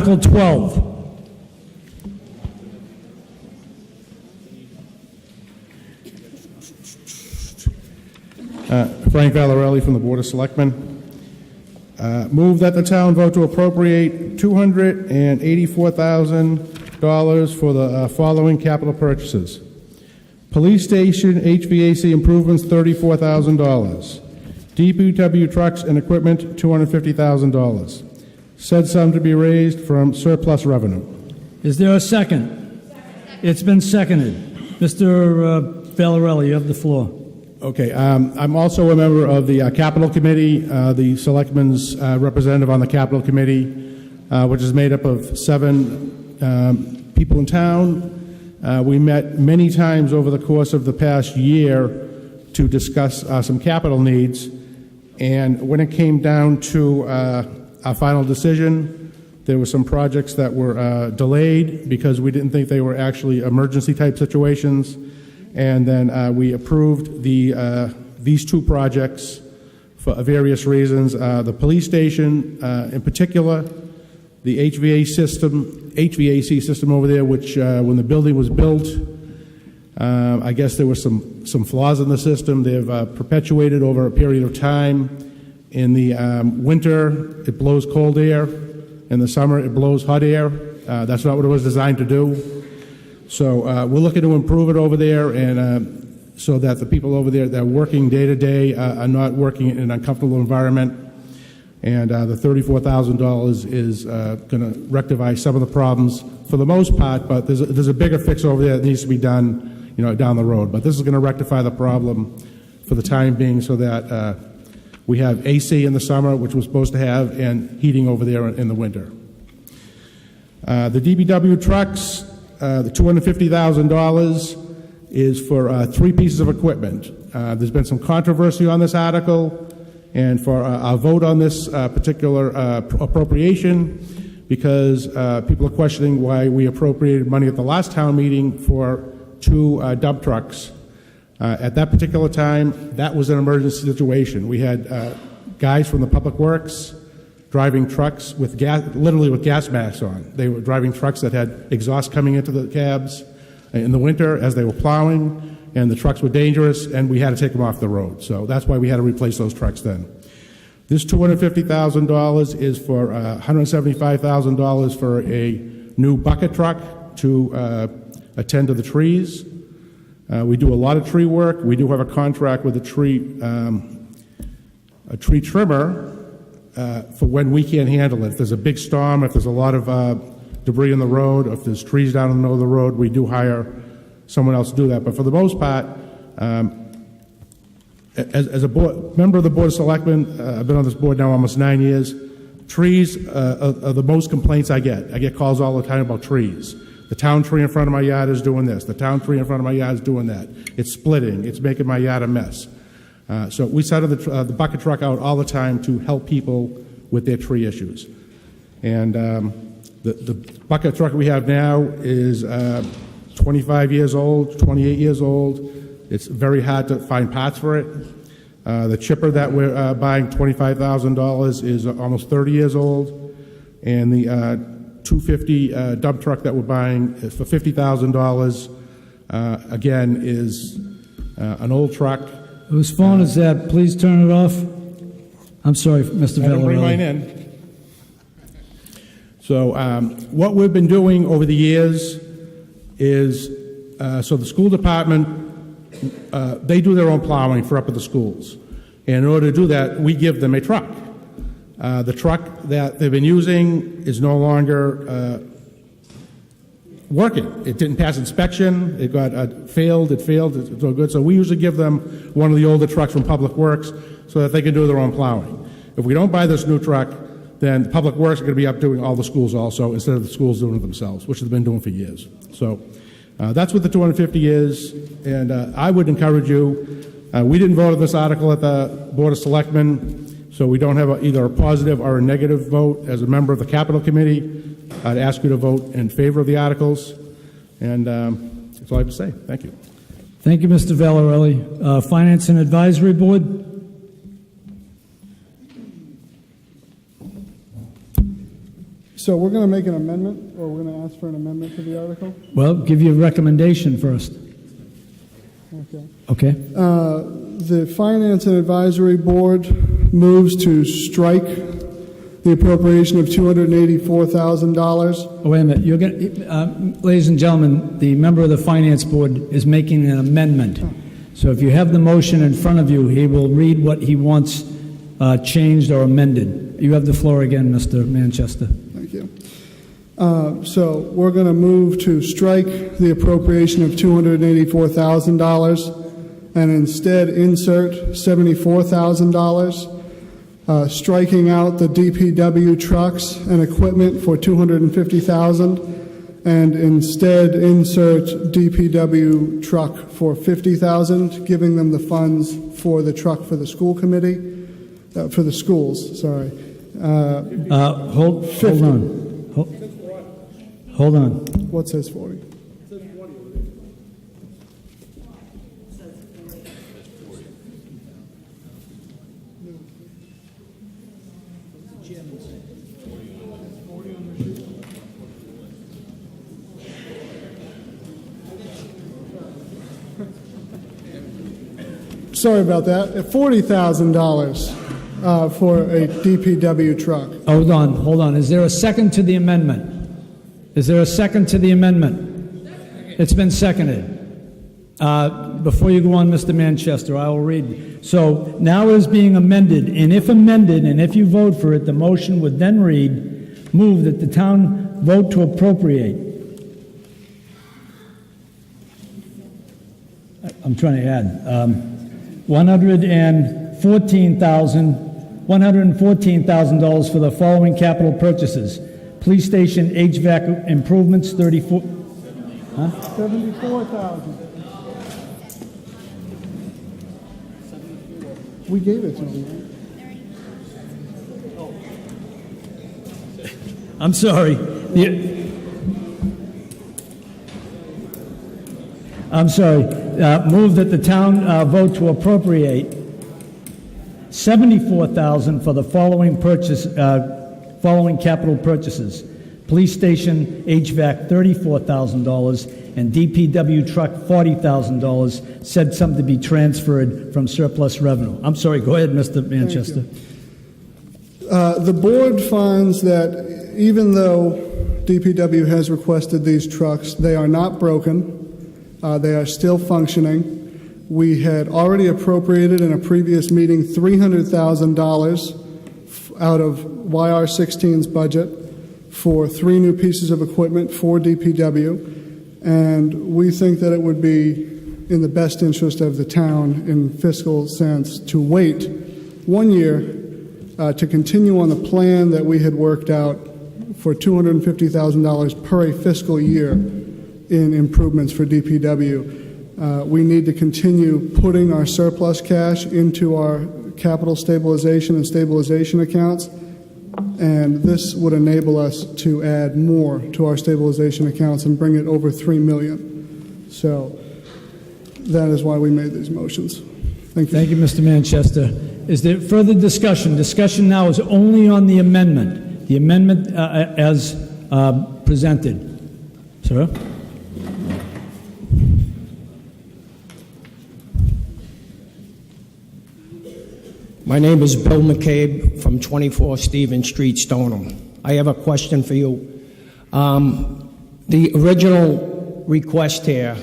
Article 12. Frank Valarelli from the Board of Selectmen. Move that the town vote to appropriate $284,000 for the following capital purchases. Police station HVAC improvements, $34,000. DPW trucks and equipment, $250,000. Said sum to be raised from surplus revenue. Is there a second? It's been seconded. Mr. Valarelli, you have the floor. Okay, I'm also a member of the Capital Committee, the Selectmen's representative on the Capital Committee, which is made up of 7 people in town. We met many times over the course of the past year to discuss some capital needs, and when it came down to our final decision, there were some projects that were delayed because we didn't think they were actually emergency type situations. And then we approved these 2 projects for various reasons. The police station, in particular, the HVAC system over there, which when the building was built, I guess there were some flaws in the system. They've perpetuated over a period of time. In the winter, it blows cold air. In the summer, it blows hot air. That's not what it was designed to do. So we're looking to improve it over there, and so that the people over there that are working day to day are not working in an uncomfortable environment. And the $34,000 is going to rectify some of the problems for the most part. But there's a bigger fix over there that needs to be done, down the road. But this is going to rectify the problem for the time being, so that we have AC in the summer, which we're supposed to have, and heating over there in the winter. The DPW trucks. The $250,000 is for 3 pieces of equipment. There's been some controversy on this article, and for our vote on this particular appropriation, because people are questioning why we appropriated money at the last town meeting for 2 dump trucks. At that particular time, that was an emergency situation. We had guys from the Public Works driving trucks with literally with gas masks on. They were driving trucks that had exhaust coming into the cabs in the winter as they were plowing, and the trucks were dangerous, and we had to take them off the road. So that's why we had to replace those trucks then. This $250,000 is for $175,000 for a new bucket truck to attend to the trees. We do a lot of tree work. We do have a contract with a tree trimmer for when we can't handle it. If there's a big storm, if there's a lot of debris in the road, if there's trees down in the middle of the road, we do hire someone else to do that. But for the most part, as a member of the Board of Selectmen, I've been on this board now almost 9 years, trees are the most complaints I get. I get calls all the time about trees. The town tree in front of my yard is doing this. The town tree in front of my yard is doing that. It's splitting. It's making my yard a mess. So we send the bucket truck out all the time to help people with their tree issues. And the bucket truck we have now is 25 years old, 28 years old. It's very hard to find parts for it. The chipper that we're buying, $25,000, is almost 30 years old. And the 250 dump truck that we're buying is for $50,000, again, is an old truck. Whose phone is that? Please turn it off. I'm sorry, Mr. Valarelli. I didn't bring mine in. So what we've been doing over the years is, so the school department, they do their own plowing for up at the schools. And in order to do that, we give them a truck. The truck that they've been using is no longer working. It didn't pass inspection. It got failed. It's no good. So we usually give them one of the older trucks from Public Works so that they can do their own plowing. If we don't buy this new truck, then Public Works are going to be up doing all the schools also instead of the schools doing it themselves, which they've been doing for years. So that's what the 250 is, and I would encourage you. We didn't vote on this article at the Board of Selectmen, so we don't have either a positive or a negative vote. As a member of the Capital Committee, I'd ask you to vote in favor of the articles, and that's all I have to say. Thank you. Thank you, Mr. Valarelli. Finance and Advisory Board. So we're going to make an amendment, or we're going to ask for an amendment to the article? Well, give your recommendation first. Okay. Okay? The Finance and Advisory Board moves to strike the appropriation of $284,000. Oh, wait a minute. You're going, ladies and gentlemen, the member of the Finance Board is making an amendment. So if you have the motion in front of you, he will read what he wants changed or amended. You have the floor again, Mr. Manchester. Thank you. So we're going to move to strike the appropriation of $284,000 and instead insert $74,000, striking out the DPW trucks and equipment for $250,000, and instead insert DPW truck for $50,000, giving them the funds for the truck for the school committee, for the schools. Sorry. Hold on. Hold on. What says 40? Sorry about that. $40,000 for a DPW truck. Hold on. Is there a second to the amendment? Is there a second to the amendment? It's been seconded. Before you go on, Mr. Manchester, I will read. So now it is being amended, and if you vote for it, the motion would then read, move that the town vote to appropriate. I'm trying to add. $114,000 for the following capital purchases. Police station HVAC improvements, 34. Huh? 74,000. We gave it to him. I'm sorry. Move that the town vote to appropriate $74,000 for the following capital purchases: police station HVAC $34,000 and DPW truck $40,000. Said something to be transferred from surplus revenue. I'm sorry. Go ahead, Mr. Manchester. The board finds that even though DPW has requested these trucks, they are not broken. They are still functioning. We had already appropriated in a previous meeting $300,000 out of YR16's budget for 3 new pieces of equipment for DPW, and we think that it would be in the best interest of the town in fiscal sense to wait 1 year to continue on the plan that we had worked out for $250,000 per a fiscal year in improvements for DPW. We need to continue putting our surplus cash into our capital stabilization and stabilization accounts, and this would enable us to add more to our stabilization accounts and bring it over $3 million. So that is why we made these motions. Thank you. Thank you, Mr. Manchester. Is there further discussion? Discussion now is only on the amendment. The amendment as presented. Sir? My name is Bill McCabe from 24 Stevens Street, Stoneham. I have a question for you. The original request here,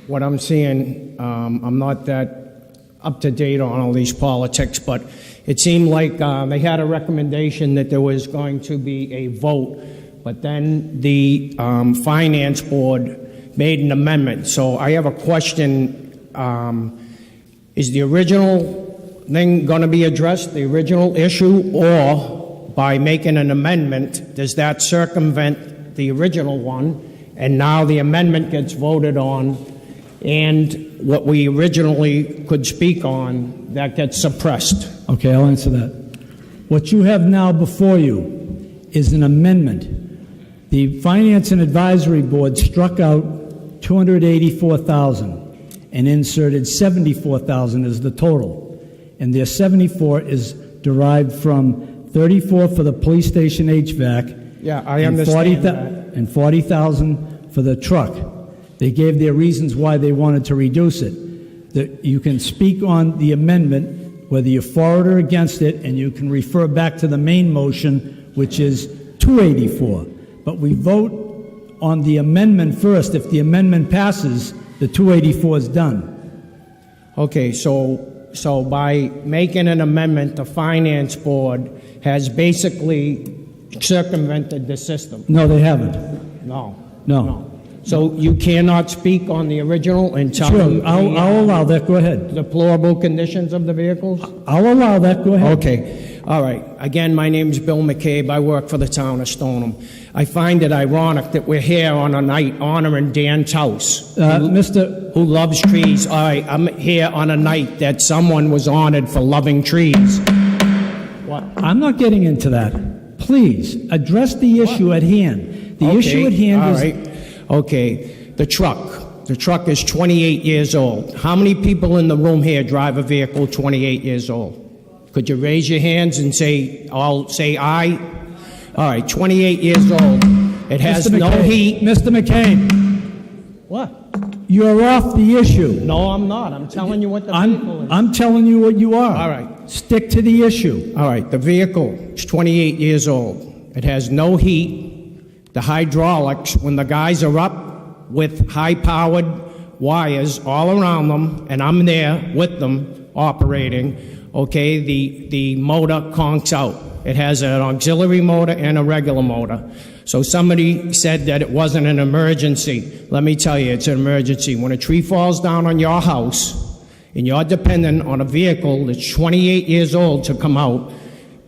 what I'm seeing, I'm not that up to date on all these politics, but it seemed like they had a recommendation that there was going to be a vote, but then the Finance Board made an amendment. So I have a question. Is the original thing going to be addressed, the original issue, or by making an amendment, does that circumvent the original one, and now the amendment gets voted on, and what we originally could speak on, that gets suppressed? Okay, I'll answer that. What you have now before you is an amendment. The Finance and Advisory Board struck out $284,000 and inserted $74,000 as the total. And their 74 is derived from 34 for the police station HVAC Yeah, I and understand that. and 40,000 for the truck. They gave their reasons why they wanted to reduce it. You can speak on the amendment, whether you're for it or against it, and you can refer back to the main motion, which is 284. But we vote on the amendment first. If the amendment passes, the 284 is done. Okay, so by making an amendment, the finance board has basically circumvented the system. No, they haven't. No. No. So you cannot speak on the original and tell Sure, them I'll allow that. Go ahead. deplorable conditions of the vehicles? I'll allow that. Go ahead. Okay, all right. Again, my name's Bill McCabe. I work for the town of Stoneham. I find it ironic that we're here on a night honoring Dan Taus, who loves trees. All right, I'm here on a night that someone was honored for loving trees. What? I'm not getting into that. Please, address the issue at hand. The issue at hand all is... right. Okay, the truck. The truck is 28 years old. How many people in the room here drive a vehicle 28 years old? Could you raise your hands and say, I'll say aye? All right, 28 years old. It has Mr. no McCabe, heat. Mr. McCabe, What? you're off the issue. No, I'm not. I'm telling you what the vehicle is. I'm telling you what you are. All right. Stick to the issue. All right, the vehicle is 28 years old. It has no heat. The hydraulics, when the guys are up with high-powered wires all around them, and I'm there with them operating, okay, the motor conks out. It has an auxiliary motor and a regular motor. So somebody said that it wasn't an emergency. Let me tell you, it's an emergency. When a tree falls down on your house, and you're dependent on a vehicle that's 28 years old to come out,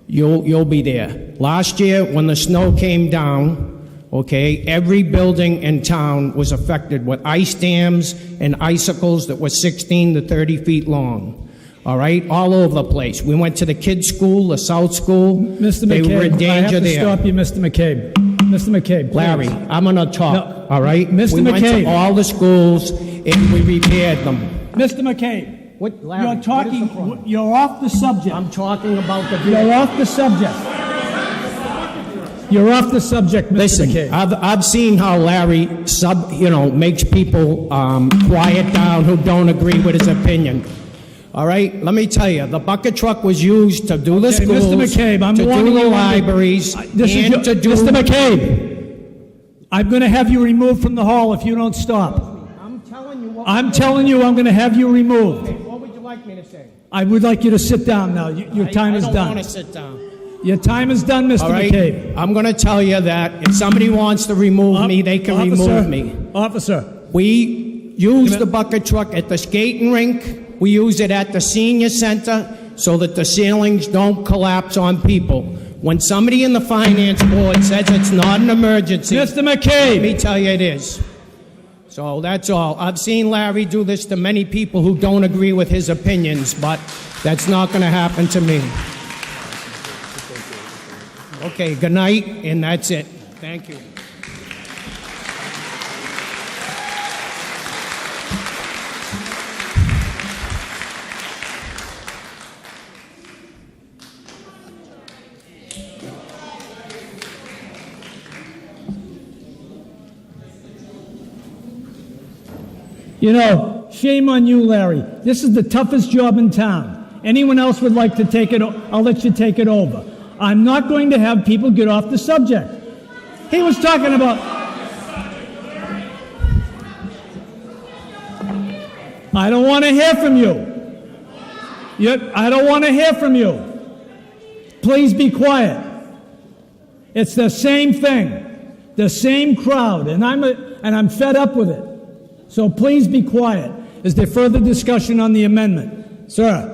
you'll be there. Last year, when the snow came down, okay, every building in town was affected with ice dams and icicles that were 16 to 30 feet long. All right, all over the place. We went to the kids' school, the South School. Mr. They were in McCabe, I have danger to there. stop you, Mr. McCabe. Mr. McCabe, please. Larry, I'm gonna talk. No. All right, Mr. We went McCabe. to all the schools and we repaired them. Mr. McCabe, What, Larry, you're what is the problem? talking, you're off the subject. I'm talking about the vehicle. You're off the subject. You're off the subject, Mr. Listen, McCabe. I've seen how Larry makes people quiet down who don't agree with his opinion. All right, let me tell you, the bucket truck was used to do the Okay, schools, Mr. McCabe, I'm to warning do the you. libraries, and to do... Mr. McCabe, I'm going to have you removed from the hall if you don't stop. I'm telling you what... I'm telling you I'm going to have you removed. Okay, what would you like me to say? I would like you to sit down now. Your time is I don't done. want to sit down. Your time is done, Mr. All right, McCabe. I'm going to tell you that if somebody wants to remove me, they can remove me. Officer, We use the bucket truck at the skating rink. We use it at the senior center so that the ceilings don't collapse on people. When somebody in the finance board says it's not an emergency, Mr. let McCabe, me tell you it is. So that's all. I've seen Larry do this to many people who don't agree with his opinions, but that's not going to happen to me. Okay, good night, and that's it. Thank you. you know, shame on you, Larry. This is the toughest job in town. Anyone else would like to take it, I'll let you take it over. I'm not going to have people get off the subject. He was talking about... I don't want to hear from you. I don't want to hear from you. Please be quiet. It's the same thing, the same crowd, and I'm fed up with it. So please be quiet. Is there further discussion on the amendment? Sir?